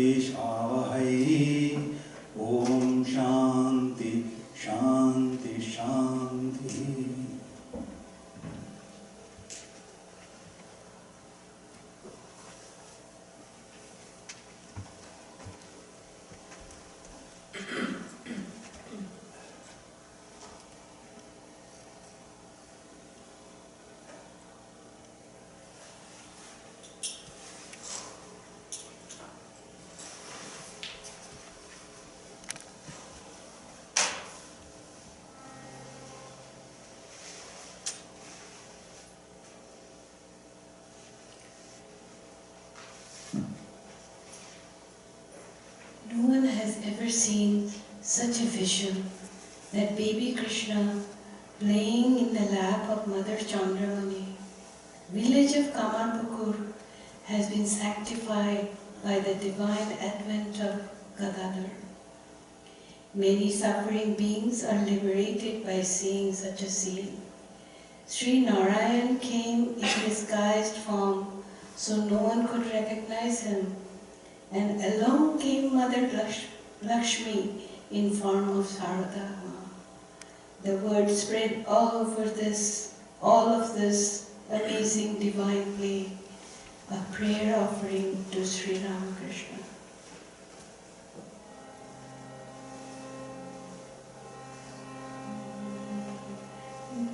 विद्विषावहै। ओम शांति शांति शांति। No one has ever seen such a vision that baby Krishna playing in the lap of Mother Chandramani. Village of Kamarpukur has been sanctified by the divine advent of Gadadhar. Many suffering beings are liberated by seeing such a scene. Sri Narayan came in disguised form so no one could recognize him, and along came Mother Lakshmi in form of Sarada Ma. The word spread all of this amazing divine play, a prayer offering to Sri Ramakrishna.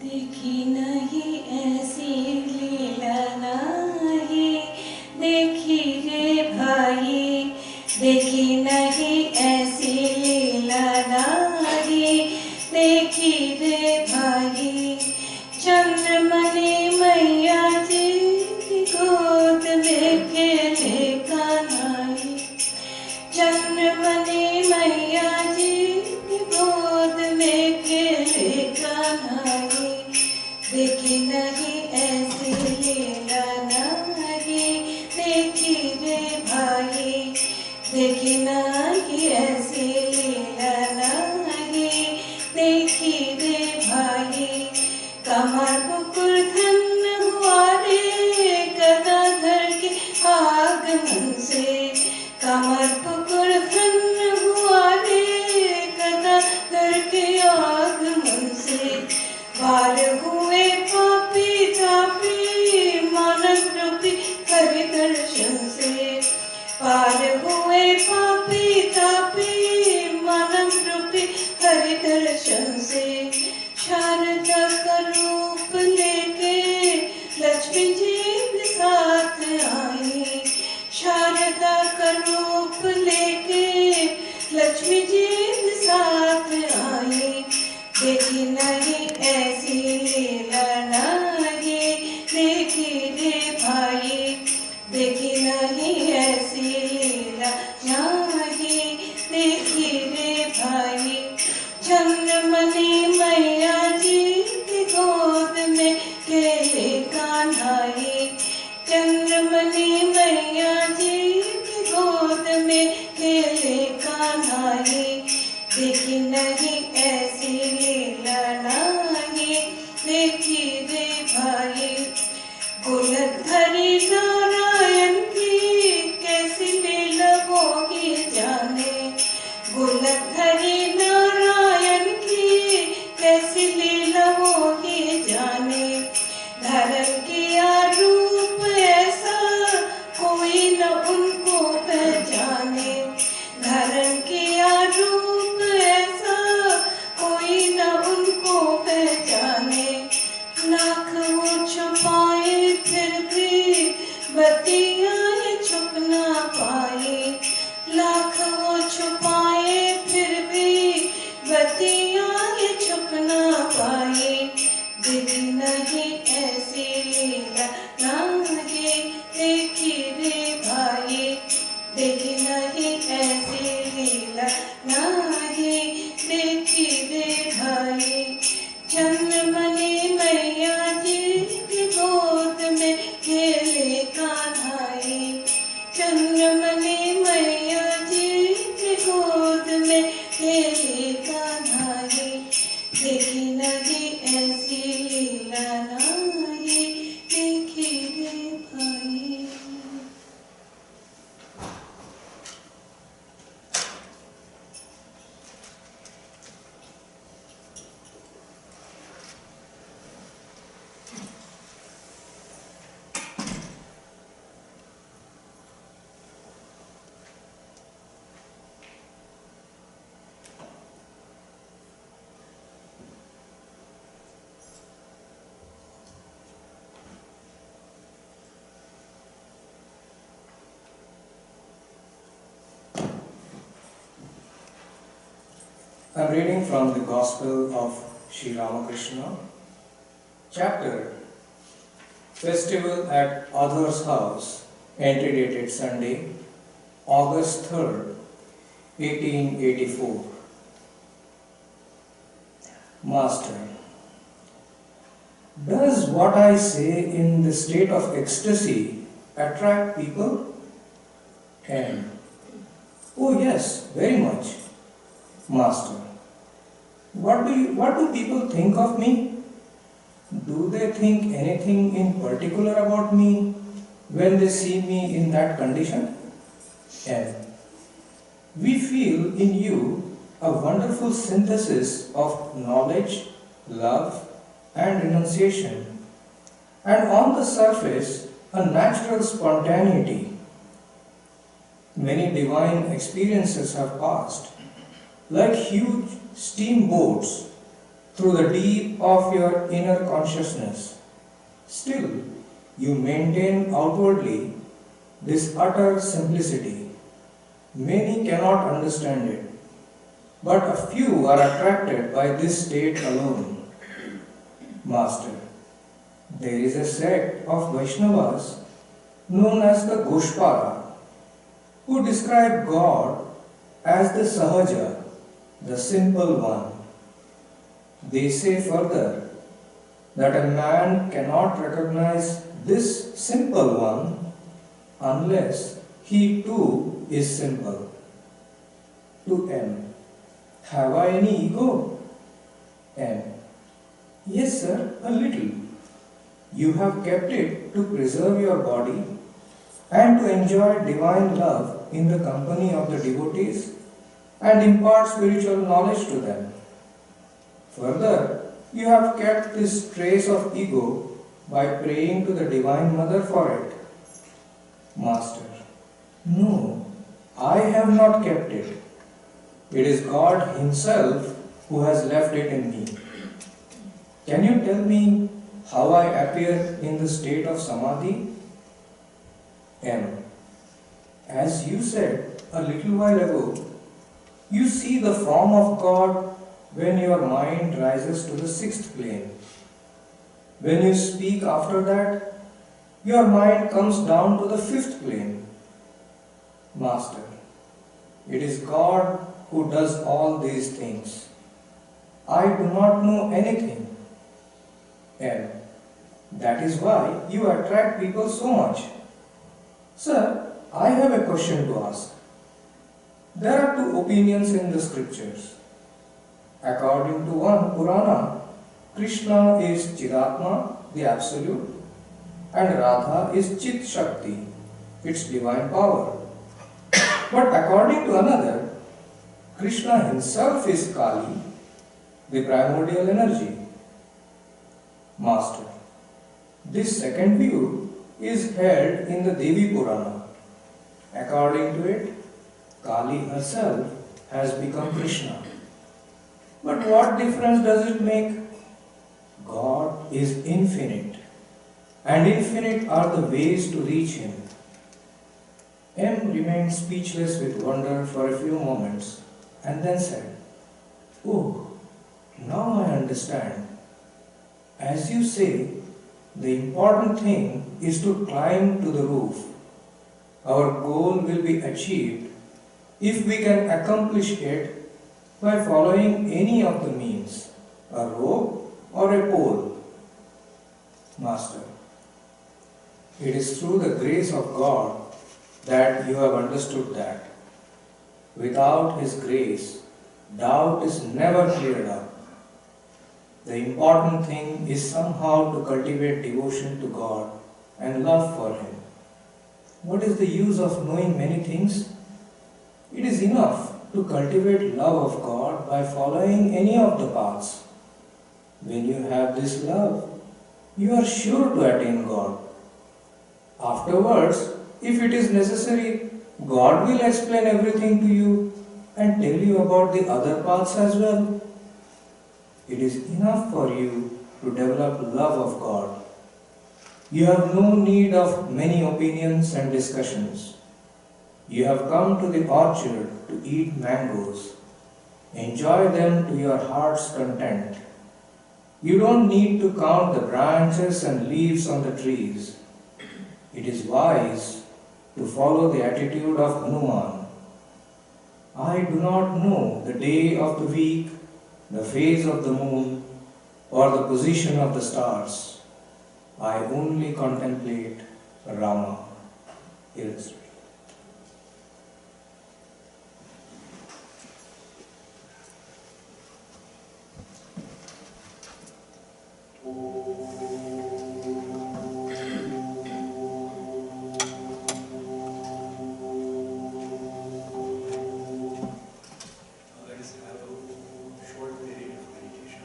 देखी नहीं ऐसी लीला नाही, देखी रे भाई, देखी नहीं ऐसी लीला नाही, देखी रे भाई। चंद्रमणि मैया जी की गोद में खेले कान्हाई, चंद्रमणि मैया जी की गोद में खेले कान्हाई। देखी नहीं ऐसी लीला नाही, देखी रे भाई, देखी नहीं ऐसी लीला नाही, देखी रे भाई। कमरपुकुर धन्य हुआ रे गदाधर के आगमन से, कमरपुकुर धन्य हुआ रे गदाधर के आगमन से। पार हुए पापी तापी मानव रूपी हरि दर्शन से, पार हुए पापी तापी मानव रूपी हरि दर्शन से। शारदा का रूप लेके लक्ष्मी जी भी साथ आई, शारदा का रूप लेके लक्ष्मी जी भी साथ आई। देखी नहीं ऐसी लीला नाही, देखी रे भाई, देखी नहीं ऐसी लीला नाही, देखी रे भाई। चंद्रमणि मैया जी की गोद में खेले कान्हाई, चंद्रमणि मैया जी की गोद में खेले कान्हाई। देखी नहीं ऐसी लीला नाही, देखी रे भाई। गोलकधरी नारायण की कैसी लीला वो ही जाने, गोलकधरी नारायण की कैसी लीला वो ही जाने। धारण किया रूप ऐसा कोई न उनको पहचाने, धारण किया रूप ऐसा कोई न उनको पहचाने। लाख वो छुपाए फिर भी बतियाँ छुप ना पाए, लाख वो छुपाए फिर भी बतियाँ छुप ना पाए। देखी नहीं ऐसी लीला नाही, देखी रे भाई, देखी नहीं ऐसी लीला नाही, देखी रे भाई। चंद्रमणि मैया जी की गोद में खेले कान्हाई, चंद्रमणि मैया जी की गोद में खेले कान्हाई। देखी नहीं ऐसी लीला नाही, देखी रे भाई। I'm reading from the Gospel of Sri Ramakrishna, chapter Festival at Other's House, entry dated Sunday, August 3rd, 1884. Master, does what I say in the state of ecstasy attract people? And, oh yes, very much. Master, what do people think of me? Do they think anything in particular about me when they see me in that condition? And we feel in you a wonderful synthesis of knowledge, love, and renunciation, and on the surface a natural spontaneity. Many divine experiences have passed, like huge steamboats, through the deep of your inner consciousness. Still, you maintain outwardly this utter simplicity. Many cannot understand it, but a few are attracted by this state alone. Master, there is a sect of Vaishnavas known as the Goshpara, who describe God as the Sahaja, the simple one. They say further that a man cannot recognize this simple one unless he too is simple. To M, have I any ego? M, yes sir, a little. You have kept it to preserve your body and to enjoy divine love in the company of the devotees and impart spiritual knowledge to them. Further, you have kept this trace of ego by praying to the Divine Mother for it. Master, no, I have not kept it. It is God Himself who has left it in me. Can you tell me how I appear in the state of Samadhi? M, as you said a little while ago, you see the form of God when your mind rises to the sixth plane. When you speak after that, your mind comes down to the fifth plane. Master, it is God who does all these things. I do not know anything. And that is why you attract people so much. Sir, I have a question to ask. There are two opinions in the scriptures. According to one Purana, Krishna is Chidatma, the Absolute, and Radha is Chit Shakti, its divine power. But according to another, Krishna himself is Kali, the primordial energy. Master, this second view is held in the Devi Purana. According to it, Kali herself has become Krishna. But what difference does it make? God is infinite, and infinite are the ways to reach Him. M remained speechless with wonder for a few moments and then said, "Oh, now I understand. As you say, the important thing is to climb to the roof. Our goal will be achieved if we can accomplish it by following any of the means, a rope or a pole." Master, it is through the grace of God that you have understood that. Without His grace, doubt is never cleared up. The important thing is somehow to cultivate devotion to God and love for Him. What is the use of knowing many things? It is enough to cultivate love of God by following any of the paths. When you have this love, you are sure to attain God. Afterwards, if it is necessary, God will explain everything to you and tell you about the other paths as well. It is enough for you to develop love of God. You have no need of many opinions and discussions. You have come to the orchard to eat mangoes. Enjoy them to your heart's content. You don't need to count the branches and leaves on the trees. It is wise to follow the attitude of Hanuman. I do not know the day of the week, the phase of the moon, or the position of the stars. I only contemplate Rama. Illustrated. Let us have a short period of meditation.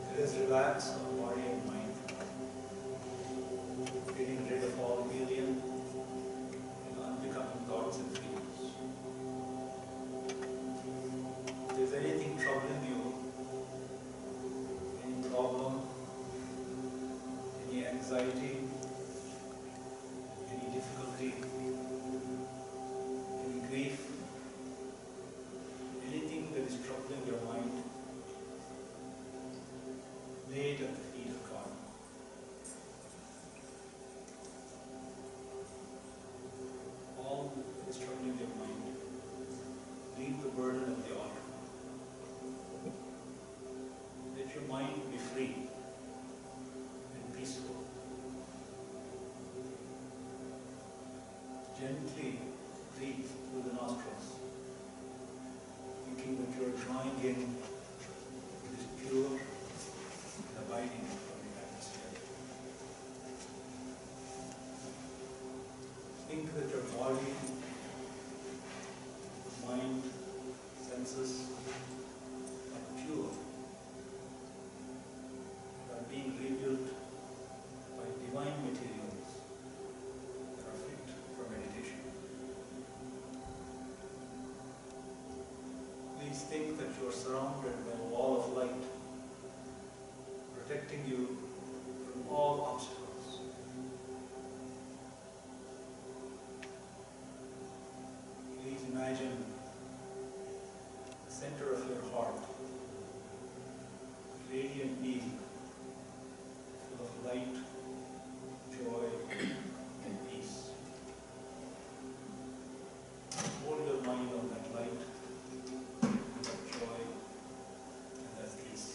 Let us relax our body and mind, getting rid of all alien and unbecoming thoughts and feelings. If there's anything troubling you, any problem, any anxiety, any difficulty, any grief, anything that is troubling your mind, lay it at the feet of God. All that is troubling your mind, leave the burden at the altar. Let your mind be free and peaceful. Gently breathe through the nostrils, thinking that you are drawing in this pure and abiding from the atmosphere. Think that your body, mind, senses are pure, are being rebuilt by divine materials that are fit for meditation. Please think that you are surrounded by a wall of light, protecting you from all obstacles. Please imagine the center of your heart, a radiant being, full of light, joy, and peace. Hold your mind on that light, that joy, and that peace.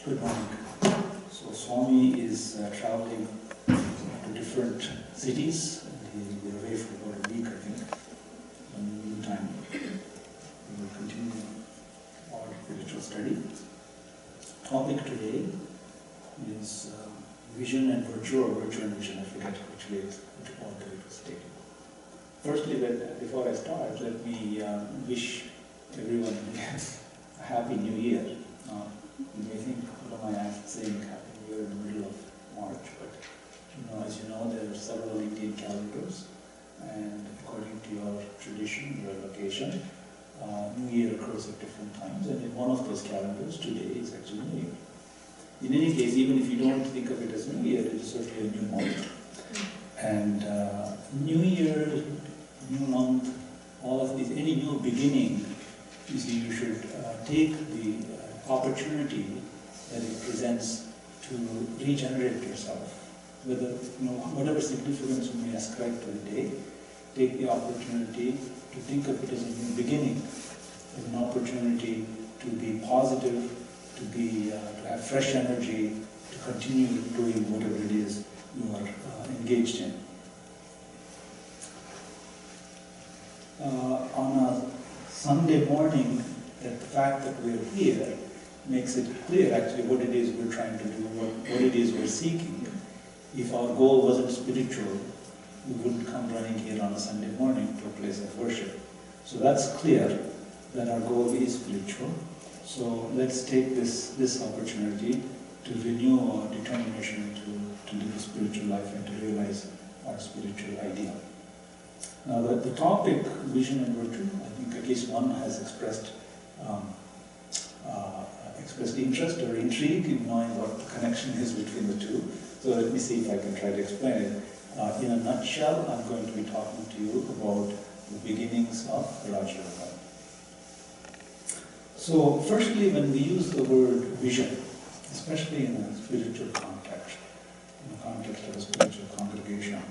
Good morning. So Swami is traveling to different cities, and he'll be away for about a week, I think. In the meantime, we will continue our spiritual study. Topic today is vision and virtue, or virtue and vision. I forget which order it was taken. Firstly, before I start, let me wish everyone a happy New Year. You may think, what am I saying Happy New Year in the middle of March? But as you know, there are several Indian calendars, and according to your tradition, your location, New Year occurs at different times, and in one of those calendars, today is actually New Year. In any case, even if you don't think of it as New Year, it is certainly a new month. And New Year, new month, all of these, any new beginning, you see, you should take the opportunity that it presents to regenerate yourself. Whatever significance you may ascribe to the day, take the opportunity to think of it as a new beginning, as an opportunity to be positive, to have fresh energy, to continue doing whatever it is you are engaged in. On a Sunday morning, the fact that we're here makes it clear actually what it is we're trying to do, what it is we're seeking. If our goal wasn't spiritual, we wouldn't come running here on a Sunday morning to a place of worship. So that's clear that our goal is spiritual. So let's take this opportunity to renew our determination to live a spiritual life and to realize our spiritual ideal. Now the topic, vision and virtue, I think at least one has expressed interest or intrigue in knowing what the connection is between the two. So let me see if I can try to explain it. In a nutshell, I'm going to be talking to you about the beginnings of Raj Yoga. So firstly, when we use the word vision, especially in a spiritual context, in the context of a spiritual congregation,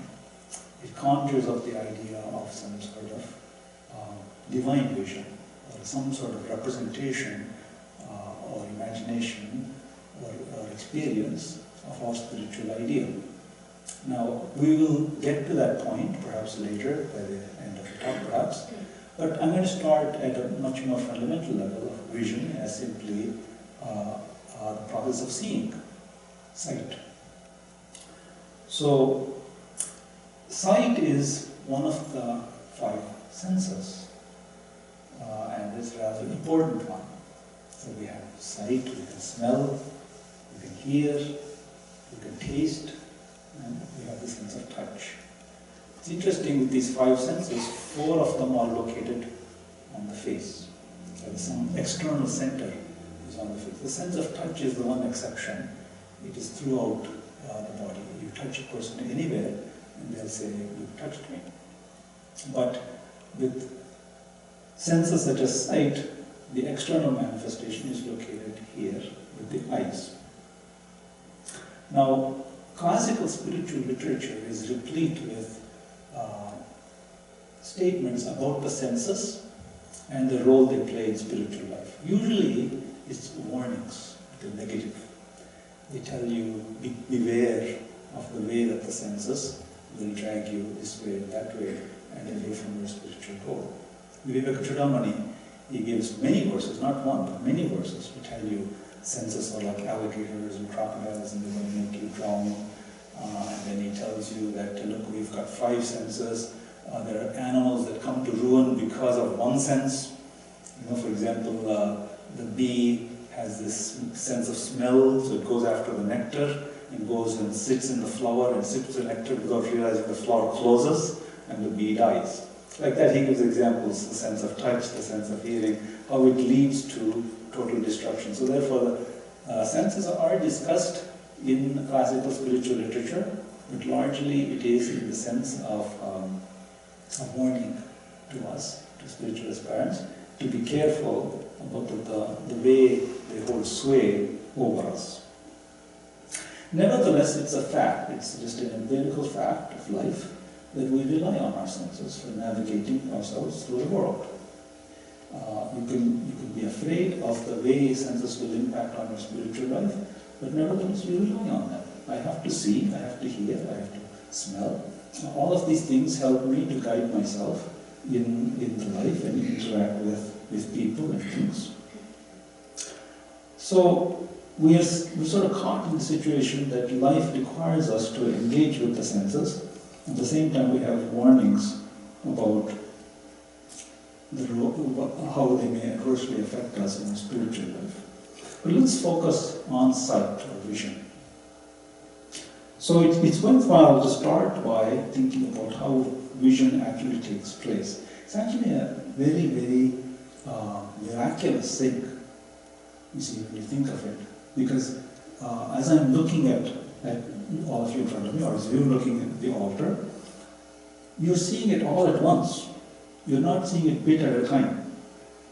it conjures up the idea of some sort of divine vision, or some sort of representation or imagination or experience of our spiritual ideal. Now, we will get to that point perhaps later, by the end of the talk perhaps, but I'm going to start at a much more fundamental level of vision as simply the process of seeing, sight. So, sight is one of the 5 senses, and it's a rather important one. So we have sight, we can smell, we can hear, we can taste, and we have the sense of touch. It's interesting with these 5 senses, 4 of them are located on the face. So some external center is on the face. The sense of touch is the one exception. It is throughout the body. You touch a person anywhere, and they'll say, "You touched me." But with senses such as sight, the external manifestation is located here with the eyes. Now, classical spiritual literature is replete with statements about the senses and the role they play in spiritual life. Usually, it's warnings, the negative. They tell you, beware of the way that the senses will drag you this way and that way and away from your spiritual goal. Vivekachudamani, he gives many verses, not one, but many verses to tell you senses are like alligators and crocodiles and they're going to make you drown. And then he tells you that, look, we've got 5 senses. There are animals that come to ruin because of one sense. For example, the bee has this sense of smell, so it goes after the nectar and goes and sits in the flower and sips the nectar without realizing the flower closes and the bee dies. Like that, he gives examples, the sense of touch, the sense of hearing, how it leads to total destruction. So therefore, the senses are discussed in classical spiritual literature, but largely it is in the sense of a warning to us, to spiritual aspirants, to be careful about the way they hold sway over us. Nevertheless, it's a fact, it's just an empirical fact of life that we rely on our senses for navigating ourselves through the world. You can be afraid of the way senses will impact on your spiritual life, but nevertheless you rely on them. I have to see, I have to hear, I have to smell. All of these things help me to guide myself in the life and interact with people and things. So we're sort of caught in the situation that life requires us to engage with the senses. At the same time, we have warnings about how they may adversely affect us in our spiritual life. But let's focus on sight or vision. So it's worthwhile to start by thinking about how vision actually takes place. It's actually a very, very miraculous thing, you see, when you think of it. Because as I'm looking at all of you in front of me, or as you're looking at the altar, you're seeing it all at once. You're not seeing it bit at a time.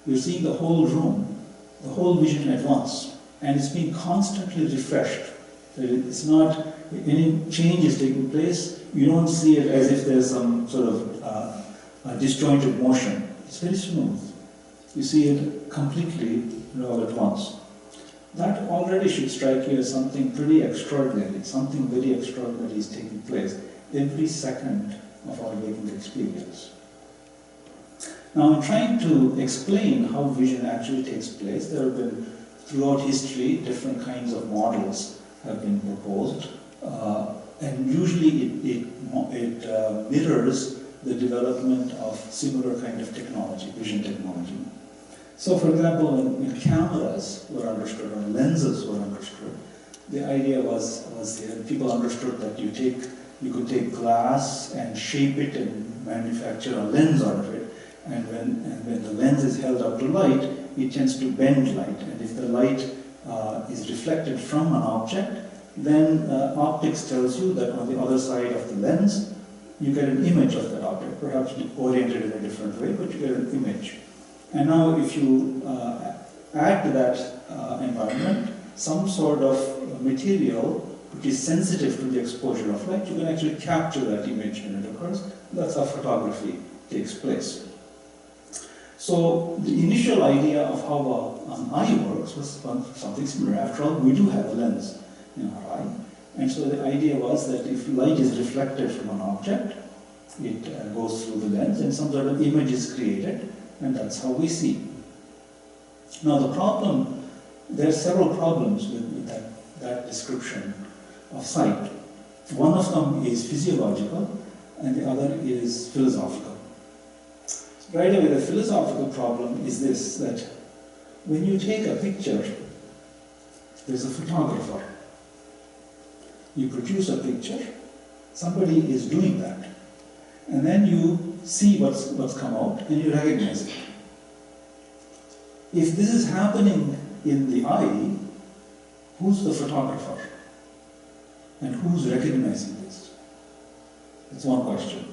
You're seeing the whole room, the whole vision at once. And it's being constantly refreshed. It's not, any change is taking place, you don't see it as if there's some sort of disjointed motion. It's very smooth. You see it completely all at once. That already should strike you as something pretty extraordinary. Something very extraordinary is taking place every second of our waking experience. Now, in trying to explain how vision actually takes place, there have been, throughout history, different kinds of models have been proposed, and usually it mirrors the development of similar kind of technology, vision technology. So, for example, when cameras were understood, or lenses were understood, the idea was that people understood that you could take glass and shape it and manufacture a lens out of it. And when the lens is held up to light, it tends to bend light. And if the light is reflected from an object, then optics tells you that on the other side of the lens, you get an image of that object, perhaps oriented in a different way, but you get an image. And now if you add to that environment some sort of material which is sensitive to the exposure of light, you can actually capture that image when it occurs. That's how photography takes place. So the initial idea of how an eye works was something similar. After all, we do have a lens in our eye. And so the idea was that if light is reflected from an object, it goes through the lens and some sort of image is created, and that's how we see. Now the problem, there are several problems with that description of sight. One of them is physiological and the other is philosophical. Right away, the philosophical problem is this, that when you take a picture, there's a photographer. You produce a picture, somebody is doing that, and then you see what's come out and you recognize it. If this is happening in the eye, who's the photographer? And who's recognizing this? That's one question.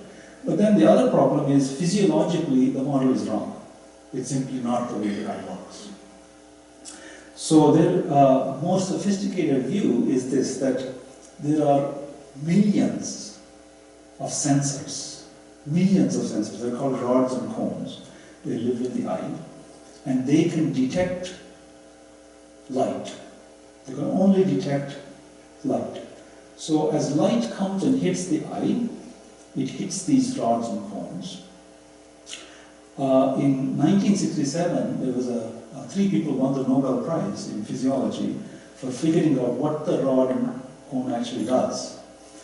But then the other problem is, physiologically, the model is wrong. It's simply not the way the eye works. So a more sophisticated view is this, that there are millions of sensors. They're called rods and cones. They live in the eye, and they can detect light. They can only detect light. So as light comes and hits the eye, it hits these rods and cones. In 1967, there was three people won the Nobel Prize in physiology for figuring out what the rod and cone actually does.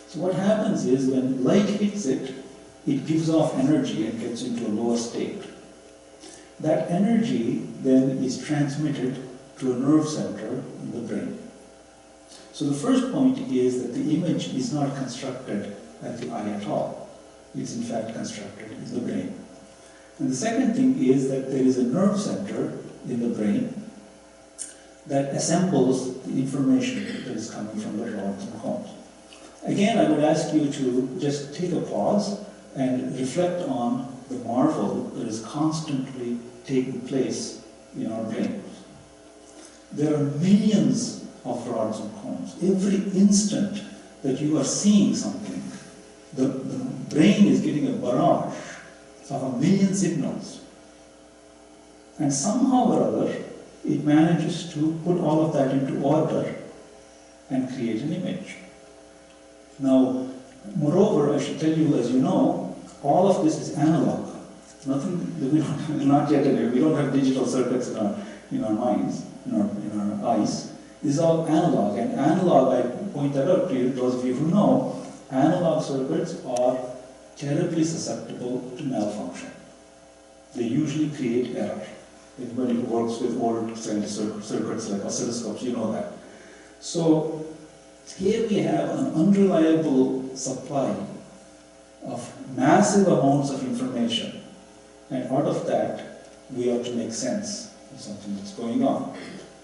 So what happens is, when light hits it, it gives off energy and gets into a lower state. That energy then is transmitted to a nerve center in the brain. So the first point is that the image is not constructed at the eye at all. It's in fact constructed in the brain. And the second thing is that there is a nerve center in the brain that assembles the information that is coming from the rods and cones. Again, I would ask you to just take a pause and reflect on the marvel that is constantly taking place in our brains. There are millions of rods and cones. Every instant that you are seeing something, the brain is getting a barrage of 1 million signals. And somehow or other, it manages to put all of that into order and create an image. Now, moreover, I should tell you, as you know, all of this is analog. Nothing, we don't, not yet anyway, we don't have digital circuits in our minds, in our eyes. This is all analog, and analog, I point that out to you, those of you who know, analog circuits are terribly susceptible to malfunction. They usually create error. Anybody who works with old kind of circuits like oscilloscopes, you know that. So here we have an unreliable supply of massive amounts of information, and out of that we have to make sense of something that's going on.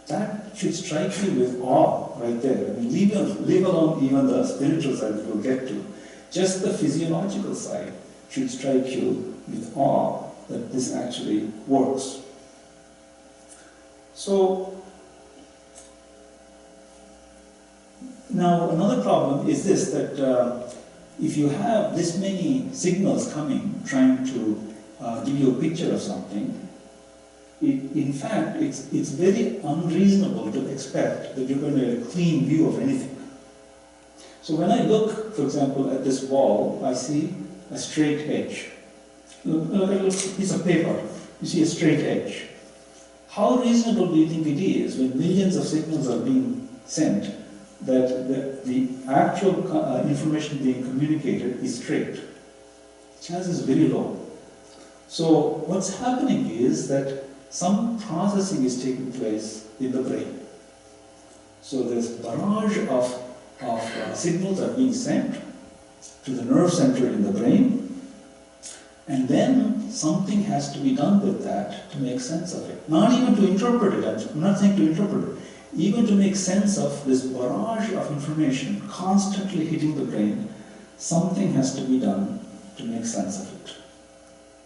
That should strike you with awe right there. I mean, leave alone even the spiritual side that we'll get to. Just the physiological side should strike you with awe that this actually works. So, now another problem is this, that if you have this many signals coming, trying to give you a picture of something, in fact, it's very unreasonable to expect that you're going to get a clean view of anything. So when I look, for example, at this wall, I see a straight edge. Look at a piece of paper, you see a straight edge. How reasonable do you think it is when millions of signals are being sent that the actual information being communicated is straight? Chance is very low. So what's happening is that some processing is taking place in the brain. So there's a barrage of signals are being sent to the nerve center in the brain, and then something has to be done with that to make sense of it. Not even to interpret it, I'm not saying to interpret it, even to make sense of this barrage of information constantly hitting the brain, something has to be done to make sense of it.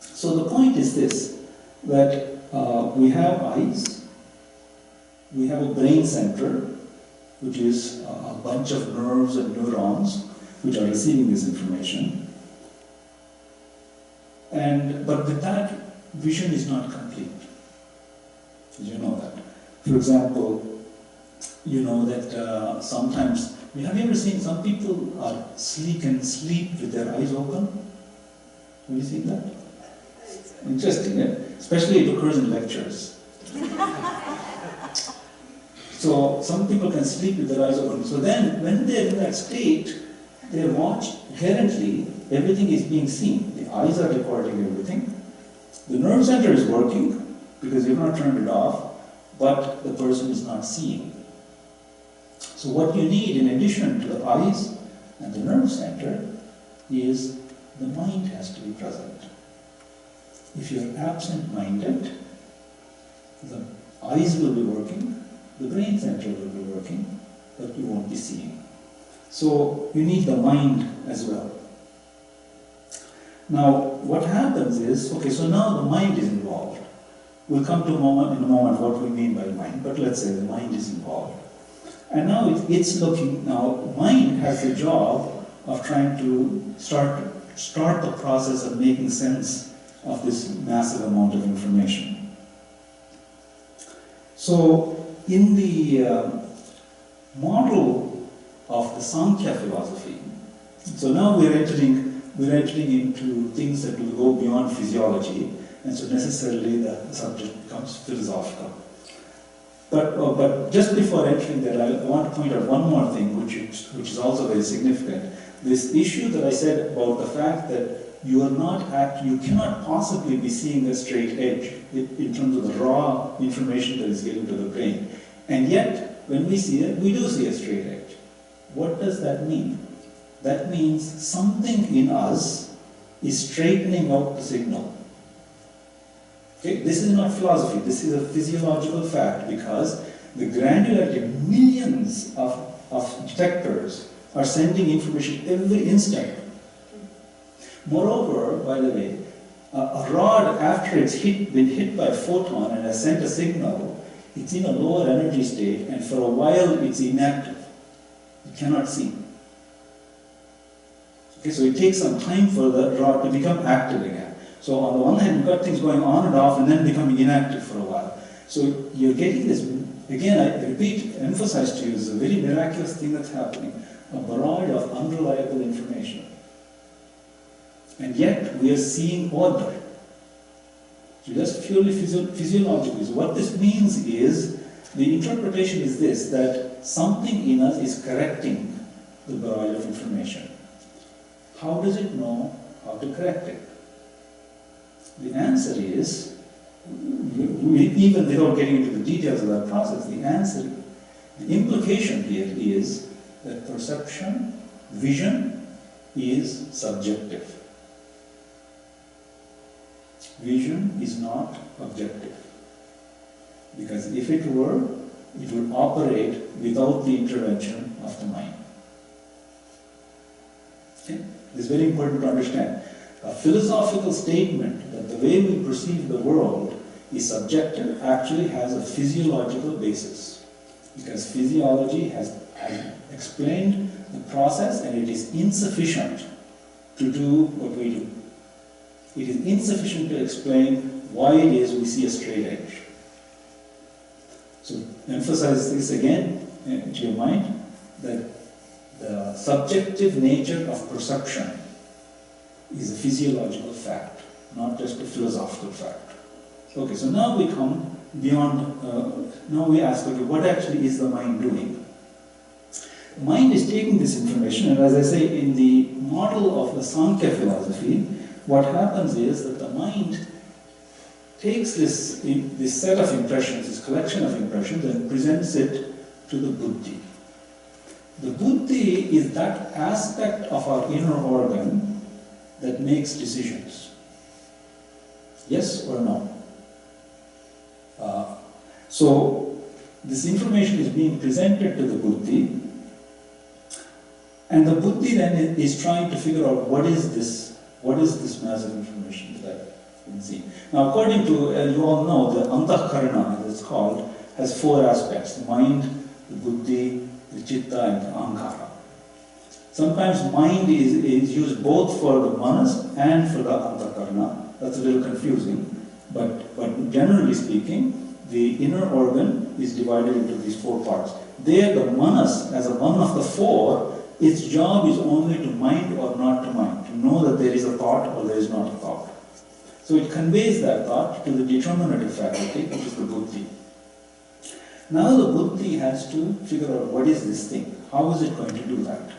So the point is this, that we have eyes, we have a brain center, which is a bunch of nerves and neurons which are receiving this information. But with that, vision is not complete. You know that. For example, you know that sometimes, have you ever seen some people can sleep with their eyes open? Have you seen that? Interesting, eh? Especially it occurs in lectures. So some people can sleep with their eyes open. So then, when they're in that state, they watch inherently, everything is being seen. The eyes are recording everything. The nerve center is working because you've not turned it off, but the person is not seeing. So what you need in addition to the eyes and the nerve center is the mind has to be present. If you're absent-minded, the eyes will be working, the brain center will be working, but you won't be seeing. So you need the mind as well. Now, what happens is, okay, so now the mind is involved. We'll come to in a moment what we mean by mind, but let's say the mind is involved. And now it's looking, now mind has the job of trying to start the process of making sense of this massive amount of information. So in the model of the Sankhya philosophy, so now we're entering into things that will go beyond physiology, and so necessarily the subject becomes philosophical. But just before entering that, I want to point out one more thing, which is also very significant. This issue that I said about the fact that you cannot possibly be seeing a straight edge in terms of the raw information that is getting to the brain. And yet, when we see it, we do see a straight edge. What does that mean? That means something in us is straightening out the signal. Okay? This is not philosophy, this is a physiological fact, because the granularity, millions of detectors are sending information every instant. Moreover, by the way, a rod, after it's been hit by a photon and has sent a signal, it's in a lower energy state, and for a while it's inactive. You cannot see. Okay, so it takes some time for the rod to become active again. So on the one hand, you've got things going on and off and then becoming inactive for a So you're getting this, again, I repeat, emphasize to you, this is a very miraculous thing that's happening, a barrage of unreliable information. And yet we are seeing order. So just purely physiologically. So what this means is, the interpretation is this, that something in us is correcting the barrage of information. How does it know how to correct it? The answer is, even without getting into the details of that process, the implication here is that perception, vision, is subjective. Vision is not objective. Because if it were, it would operate without the intervention of the mind. Okay? This is very important to understand. A philosophical statement that the way we perceive the world is subjective actually has a physiological basis. Because physiology has explained the process and it is insufficient to do what we do. It is insufficient to explain why it is we see a straight edge. So emphasize this again to your mind, that the subjective nature of perception is a physiological fact, not just a philosophical fact. Okay, so now we come beyond, now we ask, okay, what actually is the mind doing? The mind is taking this information, and as I say, in the model of the Sankhya philosophy, what happens is that the mind takes this set of impressions, this collection of impressions, and presents it to the buddhi. The buddhi is that aspect of our inner organ that makes decisions. Yes or no? So this information is being presented to the buddhi, and the buddhi then is trying to figure out what is this mass of information that I can see. Now, according to, you all know, the antahkarana, as it's called, has four aspects: the mind, the buddhi, the chitta, and the ahankara. Sometimes mind is used both for the manas and for the antahkarana. That's a little confusing, but generally speaking, the inner organ is divided into these four parts. There, the manas, as a one of the four, its job is only to mind or not to mind, to know that there is a thought or there is not a thought. So it conveys that thought to the determinative faculty, which is the buddhi. Now the buddhi has to figure out what is this thing, how is it going to do that?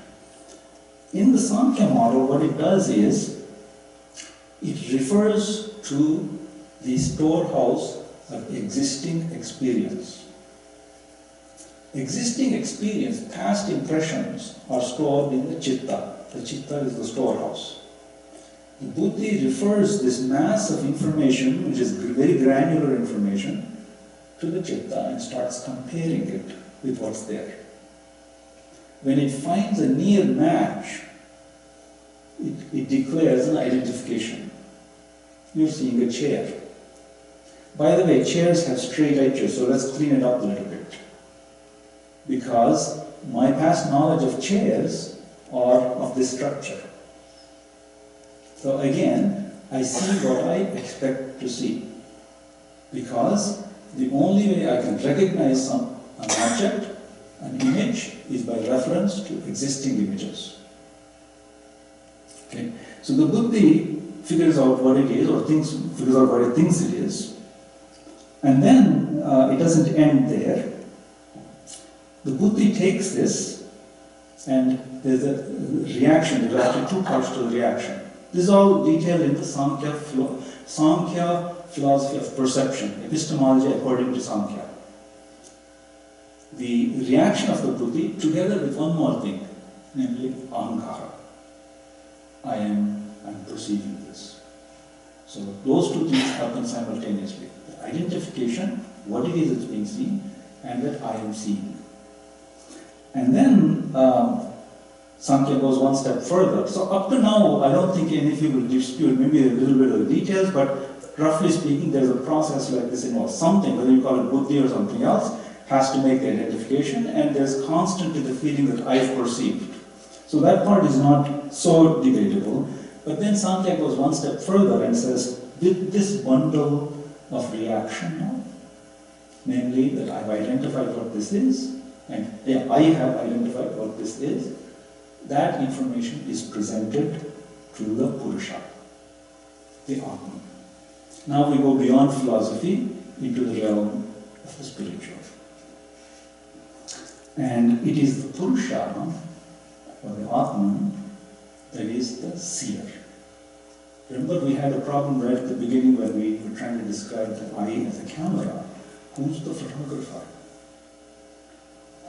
In the Sankhya model, what it does is, it refers to the storehouse of existing experience. Existing experience, past impressions, are stored in the chitta. The chitta is the storehouse. The buddhi refers this mass of information, which is very granular information, to the chitta and starts comparing it with what's there. When it finds a near match, it declares an identification. You're seeing a chair. By the way, chairs have straight edges, so let's clean it up a little bit. Because my past knowledge of chairs are of this structure. So again, I see what I expect to see. Because the only way I can recognize an object, an image, is by reference to existing images. Okay? So the buddhi figures out what it is, or figures out what it thinks it is, and then it doesn't end there. The buddhi takes this, and there's a reaction. There are actually two parts to the reaction. This is all detailed in the Sankhya philosophy of perception, epistemology according to Sankhya. The reaction of the buddhi, together with one more thing, namely ahankara. I'm perceiving this. So those two things happen simultaneously. The identification, what it is that's being seen, and that I am seeing. And then Sankhya goes one step further. So up to now, I don't think any of you will dispute maybe a little bit of the details, but roughly speaking, there's a process like this involves something, whether you call it buddhi or something else, has to make the identification, and there's constantly the feeling that I've perceived. So that part is not so debatable. But then Sankhya goes one step further and says, with this bundle of reaction now, namely that I've identified what this is, and I have identified what this is. That information is presented to the Purusha, the Atman. Now we go beyond philosophy into the realm of the spiritual. And it is the Purusha, or the Atman, that is the seer. Remember, we had a problem right at the beginning when we were trying to describe the eye as a camera. Who's the photographer?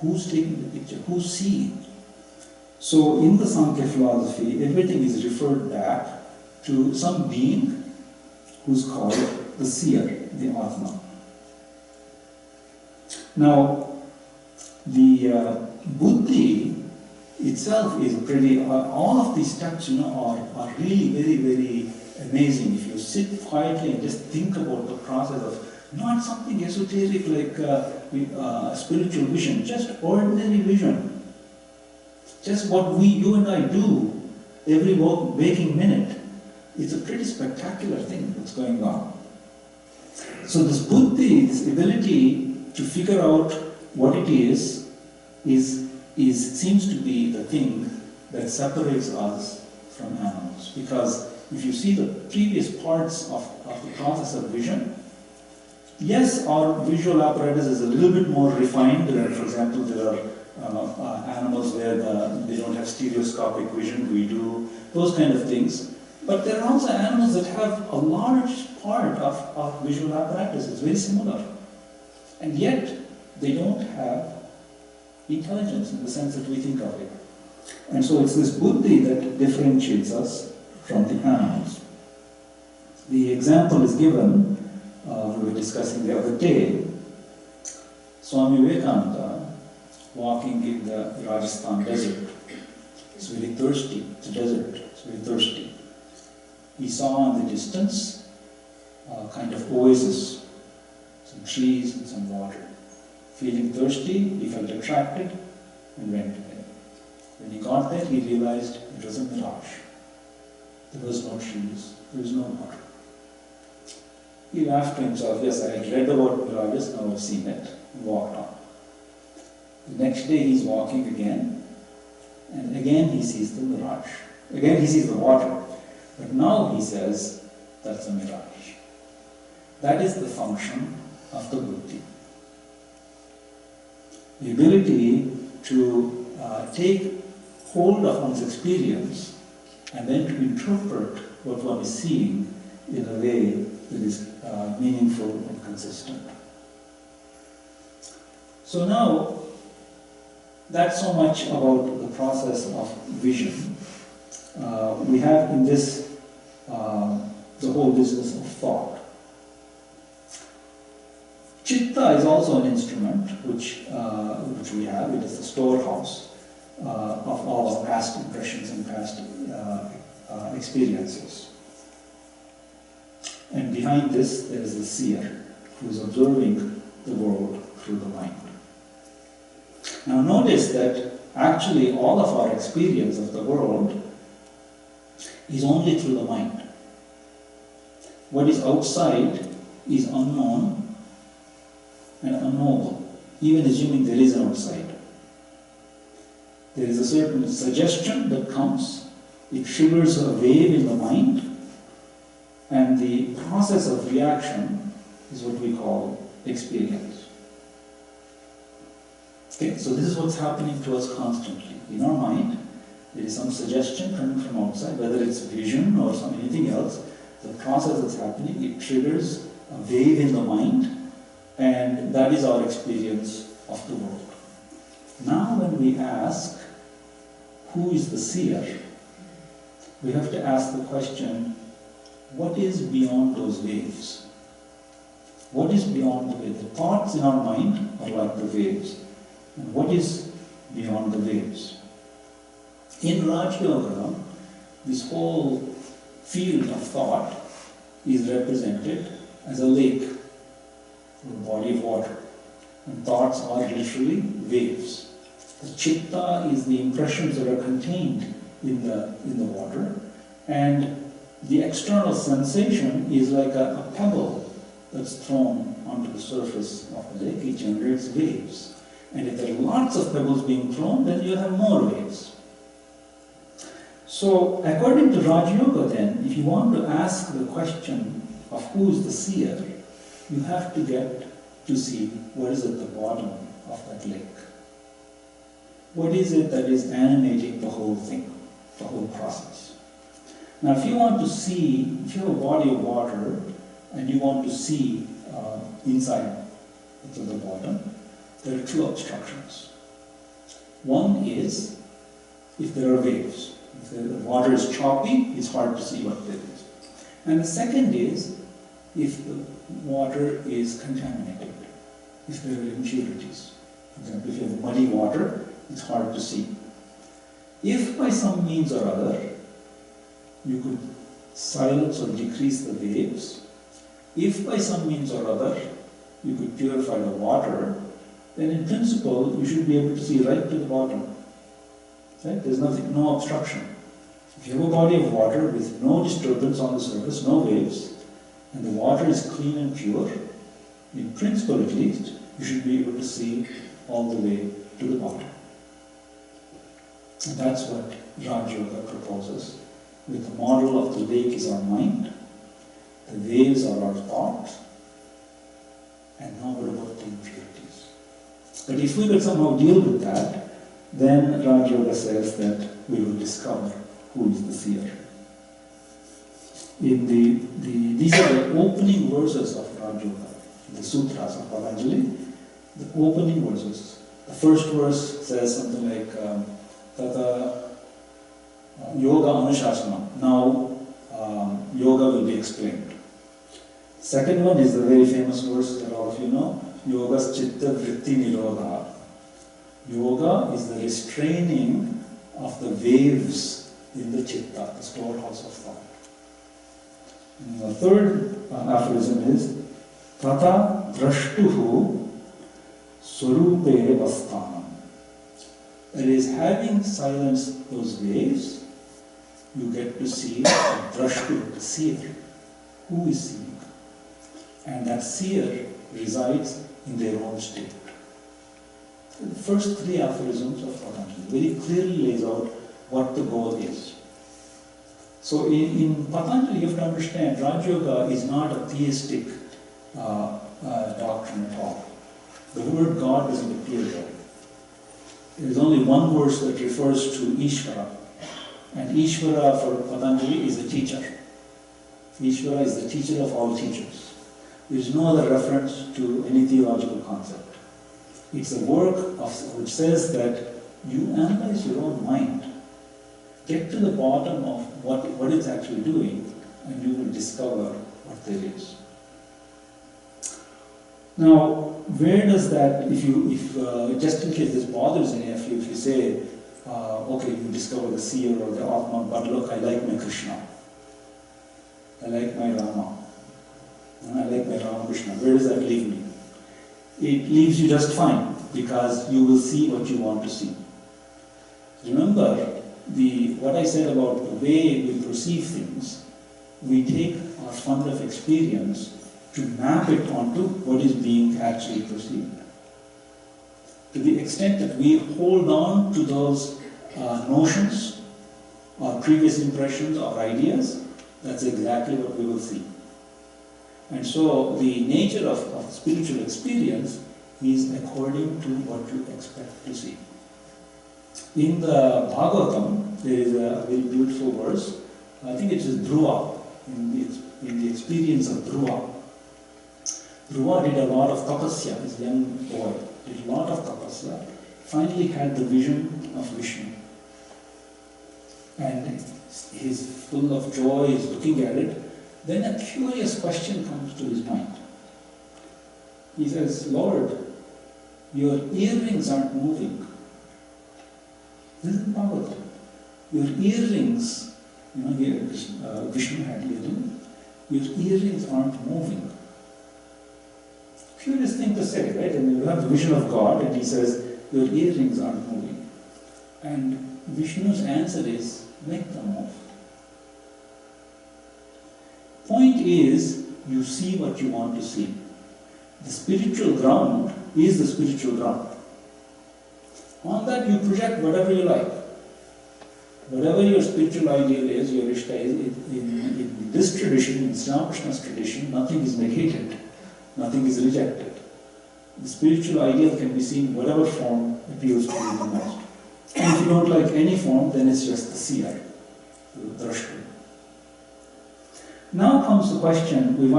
Who's taking the picture? Who's seeing? So in the Sankhya philosophy, everything is referred back to some being who's called the seer, the Atman. Now, the buddhi itself is pretty, all of these steps, are really very, very amazing. If you sit quietly and just think about the process of not something esoteric like spiritual vision, just ordinary vision. Just what you and I do every waking minute. It's a pretty spectacular thing that's going on. So this buddhi, this ability to figure out what it is seems to be the thing that separates us from animals. Because if you see the previous parts of the process of vision, yes, our visual apparatus is a little bit more refined. For example, there are animals where they don't have stereoscopic vision, we do, those kind of things. But there are also animals that have a large part of visual apparatus. It's very similar. And yet, they don't have intelligence in the sense that we think of it. And so it's this buddhi that differentiates us from the animals. The example is given, we were discussing the other day, Swami Vivekananda walking in the Rajasthan desert. It's very thirsty, it's a desert, it's very thirsty. He saw in the distance a kind of oasis, some trees and some water. Feeling thirsty, he felt attracted and went there. When he got there, he realized it was a mirage. There was no trees, there was no water. He laughed to himself, yes, I had read about mirages, now I've seen it, and walked on. The next day he's walking again, and again he sees the mirage. Again he sees the water. But now he says, that's a mirage. That is the function of the buddhi. The ability to take hold of one's experience and then to interpret what one is seeing in a way that is meaningful and consistent. So now, that's so much about the process of vision. We have in this the whole business of thought. Chitta is also an instrument which we have. It is the storehouse of all our past impressions and past experiences. And behind this, there is the seer who is observing the world through the mind. Now notice that actually all of our experience of the world is only through the mind. What is outside is unknown and unknowable, even assuming there is an outside. There is a certain suggestion that comes, it triggers a wave in the mind, and the process of reaction is what we call experience. Okay, so this is what's happening to us constantly. In our mind, there is some suggestion coming from outside, whether it's vision or anything else. The process that's happening, it triggers a wave in the mind, and that is our experience of the world. Now when we ask, who is the seer? We have to ask the question, what is beyond those waves? What is beyond the waves? The thoughts in our mind are like the waves. And what is beyond the waves? In Raj Yoga, this whole field of thought is represented as a lake, a body of water. And thoughts are literally waves. The chitta is the impressions that are contained in the water, and the external sensation is like a pebble that's thrown onto the surface of the lake, it generates waves. And if there are lots of pebbles being thrown, then you have more waves. So, according to Raj Yoga then, if you want to ask the question of who is the seer, you have to get to see what is at the bottom of that lake. What is it that is animating the whole thing, the whole process? Now, if you want to see, if you have a body of water and you want to see inside to the bottom, there are two obstructions. One is if there are waves. If the water is choppy, it's hard to see what there is. And the second is if the water is contaminated, if there are impurities. For example, if you have muddy water, it's hard to see. If by some means or other you could silence or decrease the waves, if by some means or other you could purify the water, then in principle you should be able to see right to the bottom. Right? There's nothing, no obstruction. If you have a body of water with no disturbance on the surface, no waves, and the water is clean and pure, in principle at least, you should be able to see all the way to the bottom. And that's what Raj Yoga proposes. With the model of the lake is our mind, the waves are our thought, and now what about the impurities? But if we could somehow deal with that, then Raj Yoga says that we will discover who is the seer. These are the opening verses of Raj Yoga, the sutras of Patanjali, the opening verses. The first verse says something like, Tata Yoga Anushasana. Now, yoga will be explained. Second one is the very famous verse that all of you know, Yogas Chitta Vritti Nirodha. Yoga is the restraining of the waves in the chitta, the storehouse of thought. And the third aphorism is Tata Drashtuhu Swarupe Vasthanam. That is, having silenced those waves, you get to see the Drashtu, the seer. Who is seeing? And that seer resides in their own state. The first three aphorisms of Patanjali very clearly lays out what the goal is. So in Patanjali, you have to understand, Raj Yoga is not a theistic doctrine at all. The word God doesn't appear there. There is only one verse that refers to Ishvara. And Ishvara for Patanjali is the teacher. Ishvara is the teacher of all teachers. There is no other reference to any theological concept. It's a work which says that you analyze your own mind, get to the bottom of what it's actually doing, and you will discover what there is. Now, where does that, if just in case this bothers any of you, if you say, okay, you discover the seer or the Atman, but look, I like my Krishna, I like my Rama, and I like my Ramakrishna, where does that leave me? It leaves you just fine, because you will see what you want to see. Remember, what I said about the way we perceive things, we take our fund of experience to map it onto what is being actually perceived. To the extent that we hold on to those notions, or previous impressions, or ideas, that's exactly what we will see. And so the nature of spiritual experience is according to what you expect to see. In the Bhagavatam, there is a very beautiful verse. I think it is Dhruva, in the experience of Dhruva. Dhruva did a lot of tapasya, this young boy did a lot of tapasya, finally had the vision of Vishnu. And he's full of joy, he's looking at it. Then a curious question comes to his mind. He says, Lord, your earrings aren't moving. This is Bhagavatam. Your earrings, here Vishnu had earrings, your earrings aren't moving. Curious thing to say, right? And you have the vision of God, and he says, your earrings aren't moving. And Vishnu's answer is, make them move. Point is, you see what you want to see. The spiritual ground is the spiritual ground. On that you project whatever you like. Whatever your spiritual ideal is, your Ishta is, in this tradition, in Sri Krishna's tradition, nothing is negated, nothing is rejected. The spiritual ideal can be seen in whatever form appeals to you the most. And if you don't like any form, then it's just the seer, the drashta. Now comes the question, we've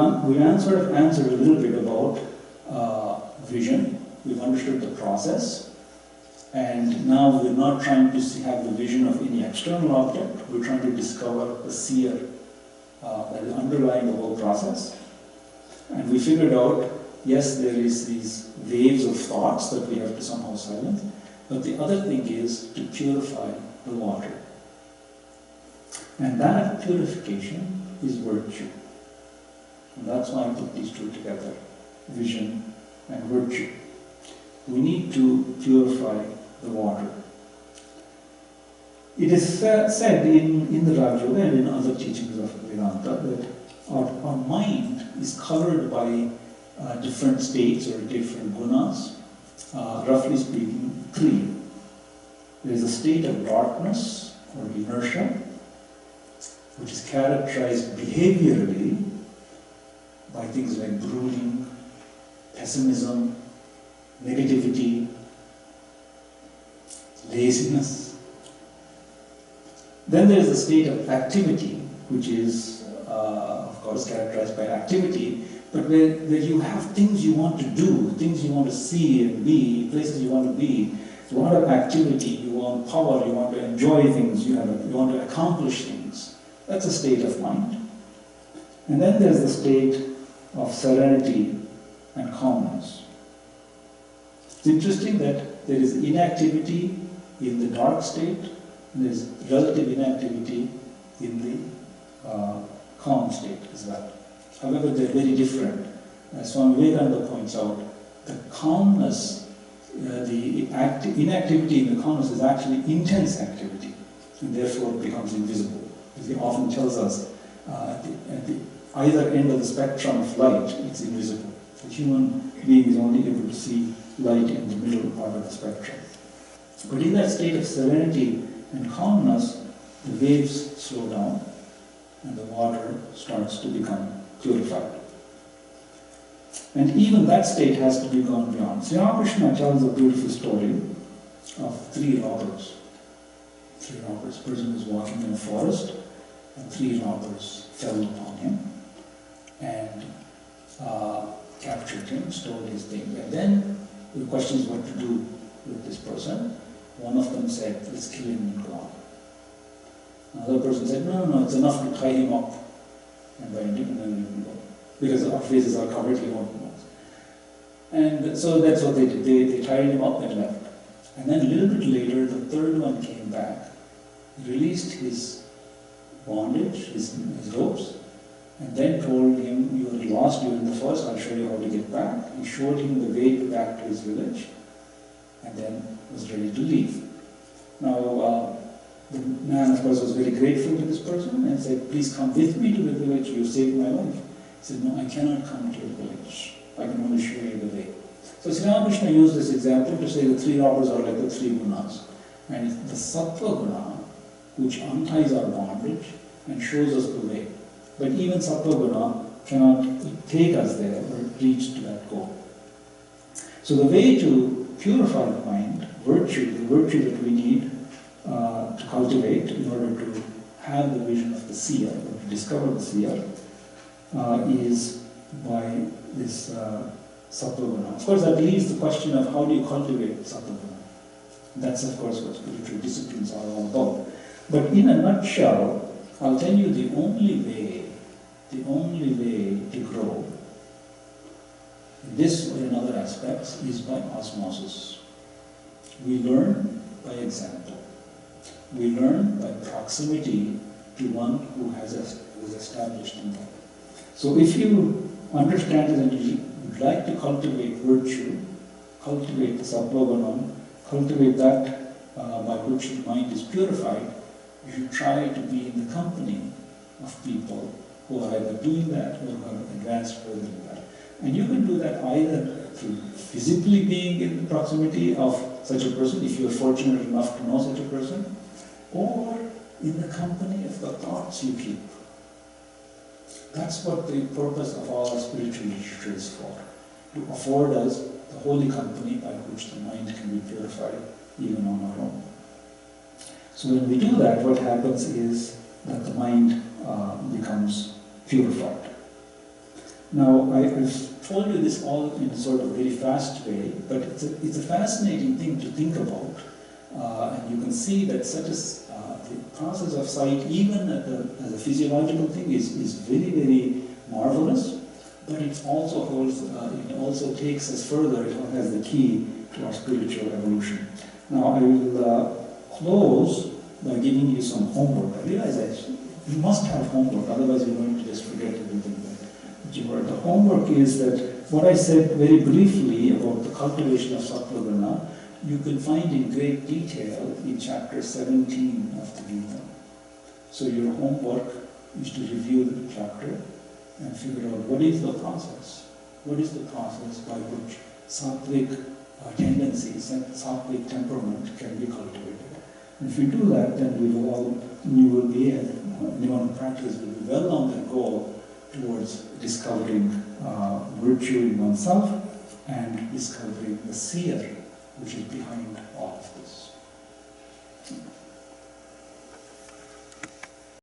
sort of answered a little bit about vision, we've understood the process, and now we're not trying to have the vision of any external object, we're trying to discover the seer that is underlying the whole process. And we figured out, yes, there is these waves of thoughts that we have to somehow silence, but the other thing is to purify the water. And that purification is virtue. And that's why I put these two together, vision and virtue. We need to purify the water. It is said in the Raj Yoga and in other teachings of Vedanta that our mind is covered by different states or different gunas, roughly speaking, 3. There is a state of darkness or inertia, which is characterized behaviorally by things like brooding, pessimism, negativity, laziness. Then there is a state of activity, which is, of course, characterized by activity, but where you have things you want to do, things you want to see and be, places you want to be. You want to have activity, you want power, you want to enjoy things, you want to accomplish things. That's a state of mind. And then there's the state of serenity and calmness. It's interesting that there is inactivity in the dark state, and there is relative inactivity in the calm state as well. However, they're very different. As Swami Vivekananda points out, the calmness, the inactivity in the calmness is actually intense activity, and therefore it becomes invisible. As he often tells us, at the either end of the spectrum of light, it's invisible. The human being is only able to see light in the middle part of the spectrum. But in that state of serenity and calmness, the waves slow down and the water starts to become purified. And even that state has to be gone beyond. Sri Krishna tells a beautiful story of 3 robbers. 3 robbers. A person was walking in a forest and 3 robbers fell upon him and captured him, stole his things. And then the question is what to do with this person. One of them said, let's kill him and go on. Another person said, no, it's enough to tie him up and bind him and then we can go. Because our faces are covered, he won't know. And so that's what they did. They tied him up and left. And then a little bit later, the third one came back, released his bondage, his ropes, and then told him, you were lost during the forest, I'll show you how to get back. He showed him the way back to his village, and then was ready to leave. Now, the man, of course, was very grateful to this person and said, please come with me to the village, you saved my life. He said, no, I cannot come to your village. I can only show you the way. So Sri Krishna used this example to say the 3 robbers are like the 3 gunas. And it's the sattva guna which unties our bondage and shows us the way. But even sattva guna cannot take us there or reach to that goal. So the way to purify the mind, the virtue that we need to cultivate in order to have the vision of the seer, or to discover the seer, is by this sattva guna. Of course, that leaves the question of how do you cultivate sattva guna. That's, of course, what spiritual disciplines are all about. But in a nutshell, I'll tell you the only way to grow in this or in other aspects is by osmosis. We learn by example. We learn by proximity to one who has established in that. So if you understand that you would like to cultivate virtue, cultivate the sattva guna, cultivate that by which your mind is purified, you should try to be in the company of people who are either doing that or who have advanced further in that. And you can do that either through physically being in proximity of such a person, if you are fortunate enough to know such a person, or in the company of the thoughts you keep. That's what the purpose of our spiritual literature is for, to afford us the holy company by which the mind can be purified even on our own. So when we do that, what happens is that the mind becomes purified. Now, I've told you this all in a sort of very fast way, but it's a fascinating thing to think about. And you can see that such as the process of sight, even as a physiological thing, is very, very marvelous. But it also holds, it also takes us further. It has the key to our spiritual evolution. Now, I will close by giving you some homework. I realize that you must have homework, otherwise you're going to just forget everything that you heard. The homework is that what I said very briefly about the cultivation of Sattva-guna, you can find in great detail in chapter 17 of the Gita. So your homework is to review the chapter and figure out what is the process. What is the process by which sattvic tendencies and sattvic temperament can be cultivated. And if you do that, then you will be, Nirvana practice will be well on the goal towards discovering virtue in oneself and discovering the seer which is behind all